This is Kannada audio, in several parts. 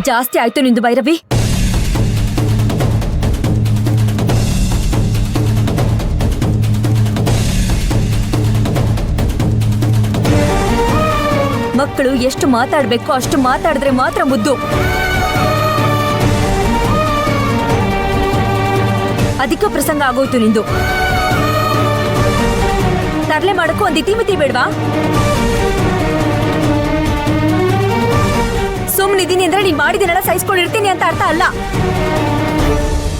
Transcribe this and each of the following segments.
ಜಾಸ್ತಿ ಆಯ್ತು ನಿಂದು ಭೈರವಿ. ಮಕ್ಕಳು ಎಷ್ಟು ಮಾತಾಡ್ಬೇಕು ಅಷ್ಟು ಮಾತಾಡಿದ್ರೆ ಮಾತ್ರ ಮುದ್ದು. ಅಧಿಕ ಪ್ರಸಂಗ ಆಗೋಯ್ತು ನಿಂದು. ತರ್ಲೆ ಮಾಡಕ್ಕೂ ಒಂದ್ ಇತಿಮಿತಿ ಬೇಡ್ವಾ? ಸುಮ್ಮನಿದ್ದೀನಿ ಅಂದ್ರೆ ನೀನ್ ಮಾಡಿದಿನೆಲ್ಲ ಸಹಿಸ್ಕೊಂಡಿರ್ತೀನಿ ಅಂತ ಅರ್ಥ ಅಲ್ಲ.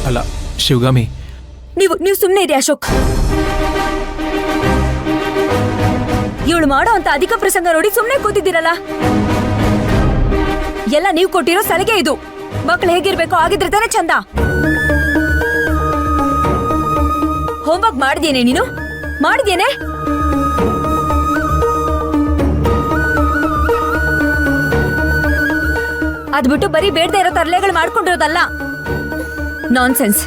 ಅಲ್ಲ ಶಿವಗಾಮಿ, ನೀವು ಸುಮ್ಮನೆ ಇರಿ ಅಶೋಕ್. ಇವಳು ಮಾಡೋ ಅಂತ ಅಧಿಕ ಪ್ರಸಂಗ ನೋಡಿ ಸುಮ್ಮನೆ ಕೂತಿದ್ದೀರಲ್ಲ. ಎಲ್ಲ ನೀವು ಕೊಟ್ಟಿರೋ ಸಲಿಗೆ ಇದು. ಮಕ್ಳು ಹೇಗಿರ್ಬೇಕೋ ಆಗಿದ್ರೆ ತಾನೇ ಚಂದ. ಹೋಮ್ವರ್ಕ್ ಮಾಡಿದ್ಯೇನೆ ನೀನು? ಮಾಡಿದ್ಯೇನೆ? ಅದ್ಬಿಟ್ಟು ಬರೀ ಬೇಡದೆ ಇರೋ ತರಲೆಗಳು ಮಾಡ್ಕೊಂಡಿರೋದಲ್ಲ. ನಾನ್ಸೆನ್ಸ್.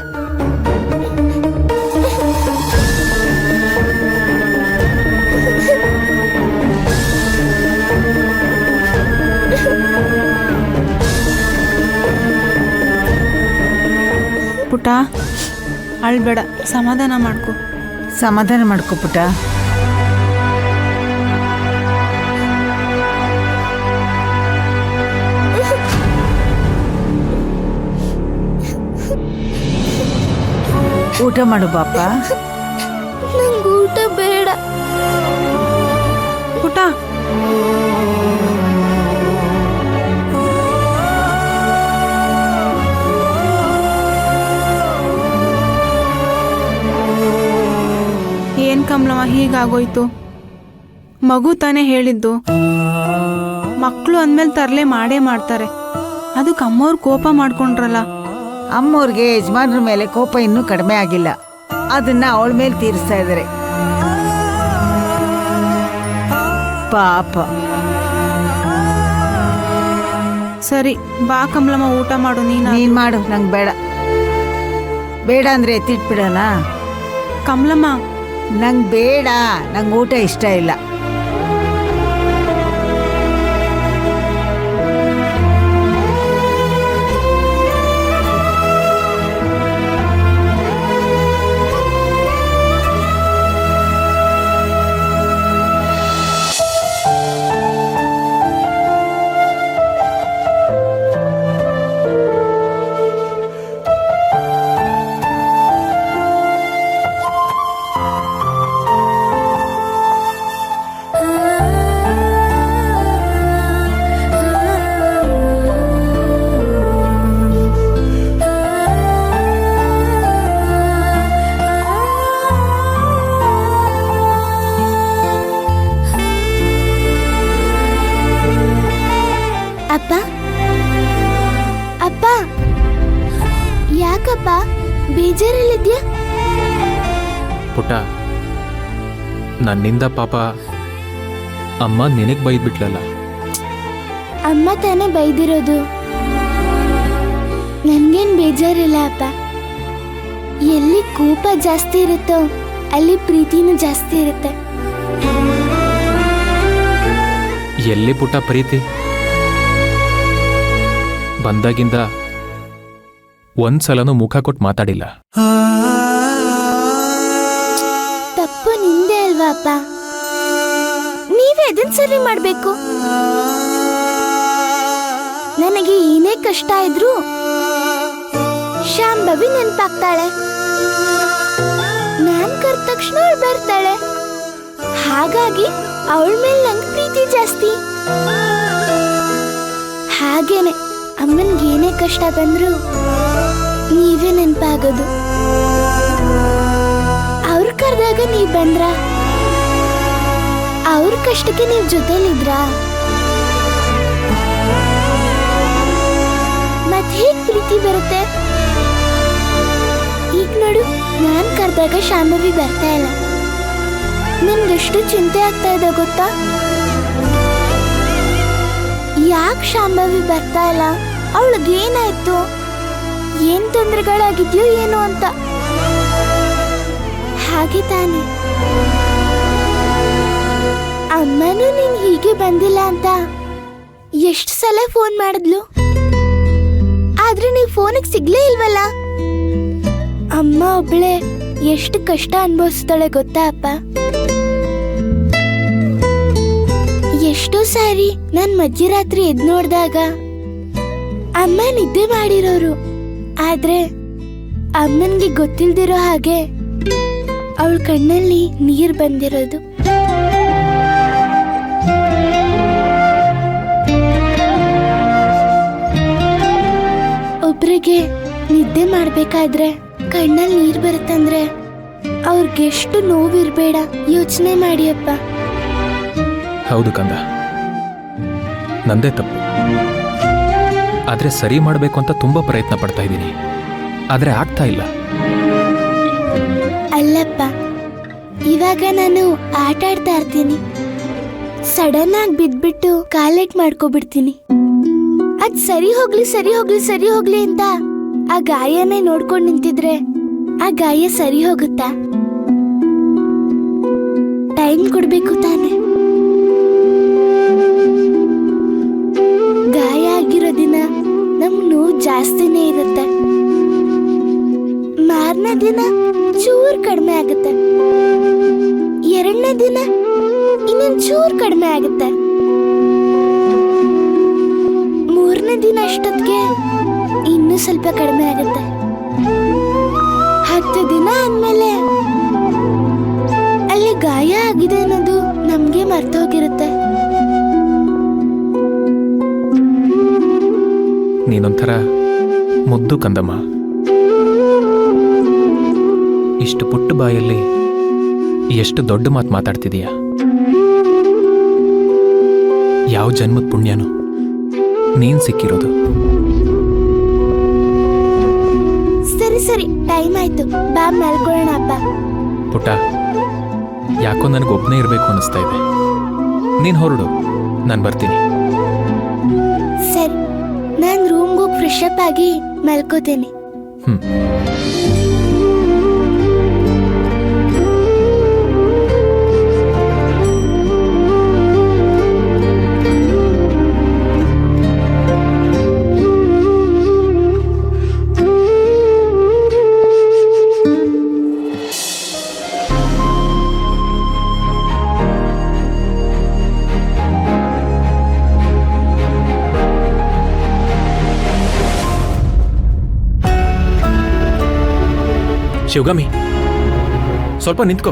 ಪುಟ ಅಳ್ಬೇಡ, ಸಮಾಧಾನ ಮಾಡ್ಕೊ. ಸಮಾಧಾನ ಮಾಡ್ಕೊ ಪುಟ. ಊಟ ಮಾಡು ಬಾಪ. ನಂಗೆ ಊಟ ಬೇಡ ಪುಟ. ಏನ್ ಕಮಲಮ್ಮ ಹೀಗಾಗೋಯ್ತು? ಮಗು ತಾನೇ ಹೇಳಿದ್ದು. ಮಕ್ಕಳು ಅಂದ್ಮೇಲೆ ತರಲೆ ಮಾಡೇ ಮಾಡ್ತಾರೆ. ಅದಕ್ಕೆ ಅಮ್ಮವ್ರು ಕೋಪ ಮಾಡ್ಕೊಂಡ್ರಲ್ಲ. ಅಮ್ಮವ್ರಿಗೆ ಯಜಮಾನ್ರ ಮೇಲೆ ಕೋಪ ಇನ್ನೂ ಕಡಿಮೆ ಆಗಿಲ್ಲ. ಅದನ್ನ ಅವಳ ಮೇಲೆ ತೀರಿಸ್ತಾ ಇದಾರೆ. ಪಾಪ. ಸರಿ ಬಾ ಕಮಲಮ್ಮ, ಊಟ ಮಾಡು. ನೀನ್ ಮಾಡು, ನಂಗೆ ಬೇಡ. ಬೇಡ ಅಂದ್ರೆ ಎತ್ತಿಟ್ಬಿಡಣ. ಕಮಲಮ್ಮ ನಂಗೆ ಬೇಡ, ನಂಗೆ ಊಟ ಇಷ್ಟ ಇಲ್ಲ. ಅಪ್ಪ ಅಪ್ಪ, ಯಾಕಪ್ಪ ಬೇಜಾರಲ್ಲಿದ್ಯಾ? ಪುಟ್ಟ, ನನ್ನಿಂದ ಪಾಪ ಅಮ್ಮ ನಿನಗ್ ಬೈದ್ಬಿಟ್ಲಲ್ಲ. ಅಮ್ಮ ತಾನೇ ಬೈದಿರೋದು. ನನ್ಗೇನ್ ಬೇಜಾರಿಲ್ಲ ಅಪ್ಪ. ಎಲ್ಲಿ ಕೋಪ ಜಾಸ್ತಿ ಇರುತ್ತೋ ಅಲ್ಲಿ ಪ್ರೀತಿನೂ ಜಾಸ್ತಿ ಇರುತ್ತೆ. ಎಲ್ಲಿ ಪುಟ್ಟ ಪ್ರೀತಿ? ಬಂದಾಗಿಂದ ಒಂದ್ಸಲನೂ ಮುಖ ಕೊಟ್ಟು ಮಾತಾಡಿಲ್ಲ. ತಪ್ಪು ನಿಂದೆ ಅಲ್ವಾ ಅಪ್ಪ? ನೀವೇ ಅದನ್ನ ಸರಿ ಮಾಡ್ಬೇಕು. ನನಗೆ ಏನೇ ಕಷ್ಟ ಇದ್ರು ಶಾಂಭವಿ ನೆನಪಾಗ್ತಾಳೆ. ನಾನ್ ಕರೆದ ತಕ್ಷಣ ಅವಳು ಬರ್ತಾಳೆ. ಹಾಗಾಗಿ ಅವಳ ಮೇಲೆ ನಂಗೆ ಪ್ರೀತಿ ಜಾಸ್ತಿ. ಹಾಗೇನೆ ಅಮ್ಮನ್ಗೆ ಏನೇ ಕಷ್ಟ ಬಂದ್ರು ನೀವೇ ನೆನಪಾಗೋದು. ಅವ್ರು ಕರೆದಾಗ ನೀವ್ ಬಂದ್ರ, ಅವ್ರ ಕಷ್ಟಕ್ಕೆ ನೀವ್ ಜೊತೆಲಿದ್ರಾ? ಮತ್ ಹೇಗ್ ಪ್ರೀತಿ ಬರುತ್ತೆ? ಈಗ ನೋಡು, ನಾನ್ ಕರೆದಾಗ ಶಾಂಭವಿ ಬರ್ತಾ ಇಲ್ಲ. ನಿಮ್ಗೆಷ್ಟು ಚಿಂತೆ ಆಗ್ತಾ ಇದೆ ಗೊತ್ತಾ? ಯಾಕೆ ಶಾಂಭವಿ ಬರ್ತಾ ಇಲ್ಲ? ಅವಳಿಗೇನಾಯ್ತು? ಏನ್ ತೊಂದರೆಗಳಾಗಿದ್ಯೋ ಏನೋ ಅಂತ. ಹಾಗೆ ತಾನೆ ಅಮ್ಮನೂ ನೀನ್ ಹೀಗೆ ಬಂದಿಲ್ಲ ಅಂತ ಎಷ್ಟು ಸಲ ಫೋನ್ ಮಾಡಿದ್ಲು. ಆದ್ರೆ ನೀವು ಫೋನಿಗೆ ಸಿಗ್ಲೇ ಇಲ್ವಲ್ಲ. ಅಮ್ಮ ಒಬ್ಳೆ ಎಷ್ಟು ಕಷ್ಟ ಅನ್ಭವಿಸ್ತಾಳೆ ಗೊತ್ತಾ ಅಪ್ಪ. ಎಷ್ಟೋ ಸಾರಿ ನಾನ್ ಮಧ್ಯರಾತ್ರಿ ಎದ್ ನೋಡ್ದಾಗ ಅಮ್ಮ ನಿದ್ದೆ ಮಾಡಿರೋರು, ಆದ್ರೆ ಅಮ್ಮನ್ಗೆ ಗೊತ್ತಿಲ್ದಿರೋ ಹಾಗೆ ಅವಳ ಕಣ್ಣಲ್ಲಿ ನೀರ್ ಬಂದಿರೋದು. ಒಬ್ರಿಗೆ ನಿದ್ದೆ ಮಾಡ್ಬೇಕಾದ್ರೆ ಕಣ್ಣಲ್ಲಿ ನೀರ್ ಬರುತ್ತಂದ್ರೆ ಅವ್ರಿಗೆಷ್ಟು ನೋವಿರ್ಬೇಡ, ಯೋಚನೆ ಮಾಡಿ ಅಪ್ಪ. ಹೌದು ಕಂದ, ನಂದೇ ತಪ್ಪು. ಆದ್ರೆ ಸರಿ ಮಾಡಬೇಕು ಅಂತ ತುಂಬಾ ಪ್ರಯತ್ನ ಪಡ್ತಾ ಇದ್ದೀನಿ, ಆದ್ರೆ ಆಗ್ತಾ ಇಲ್ಲ. ಅಲ್ಲಪ್ಪ, ಇವಾಗ ನಾನು ಆಟ ಆಡ್ತಾ ಇರ್ತೀನಿ, ಸಡನ್ ಆಗಿ ಬಿದ್ಬಿಟ್ಟು ಕಾಲೇಟ್ ಮಾಡ್ಕೊಬಿಡ್ತೀನಿ. ಅದ್ ಸರಿ ಹೋಗ್ಲಿ ಸರಿ ಹೋಗ್ಲಿ ಸರಿ ಹೋಗ್ಲಿ ಅಂತ ಆ ಗಾಯನೇ ನೋಡ್ಕೊಂಡು ನಿಂತಿದ್ರೆ ಆ ಗಾಯ ಸರಿ ಹೋಗುತ್ತಾ? ಟೈಮ್ ಕೊಡ್ಬೇಕು ತಾನೆ. ಗಾಯ ಆಗಿರೋ ದಿನ ನಮ್ ನೋವು ಜಾಸ್ತಿನೇ ಇರುತ್ತೆ, ಮಾರನೇ ದಿನ ಚೂರ್ ಕಡಿಮೆ ಆಗುತ್ತೆ, ಎರಡನೇ ದಿನ ಇನ್ನೊಂದ್ ಚೂರ್ ಕಡಿಮೆ ಆಗುತ್ತೆ, ಮೂರನೇ ದಿನ ಅಷ್ಟೊತ್ತಿಗೆ ಇನ್ನೂ ಸ್ವಲ್ಪ ಕಡಿಮೆ ಆಗುತ್ತೆ, 10 ದಿನ ಆದ್ಮೇಲೆ ಅಲ್ಲಿ ಗಾಯ ಆಗಿದೆ ಅನ್ನೋದು ನಮ್ಗೆ ಮರ್ತೋಗಿರುತ್ತೆ. ನೀನೊಂಥರ ಮುದ್ದು ಕಂದಮ್ಮ. ಇಷ್ಟು ಪುಟ್ಟ ಬಾಯಲ್ಲಿ ಎಷ್ಟು ದೊಡ್ಡ ಮಾತು ಮಾತಾಡ್ತಿದೀಯ. ಯಾವ ಜನ್ಮದ ಪುಣ್ಯನೋ ನೀನ್ ಸಿಕ್ಕಿರೋದು. ಸರಿ ಸರಿ, ಟೈಮ್ ಆಯ್ತು, ಬಾ ಮಲ್ಕೊಳ್ಳೋಣ ಅಪ್ಪ. ಪುಟ್ಟ, ಯಾಕೋ ನನಗೊಬ್ಬನೇ ಇರಬೇಕು ಅನಿಸ್ತಾ ಇದೆ. ನೀನ್ ಹೊರಡು, ನಾನು ಬರ್ತೀನಿ. ಸರಿ, ನಾನ್ ರೂಮ್ಗೆ ಹೋಗಿ ಫ್ರೆಶ್ ಅಪ್ ಆಗಿ ಮಲ್ಕೋತೇನೆ. ಶಿವಗಾಮಿ, ಸ್ವಲ್ಪ ನಿಂತ್ಕೋ.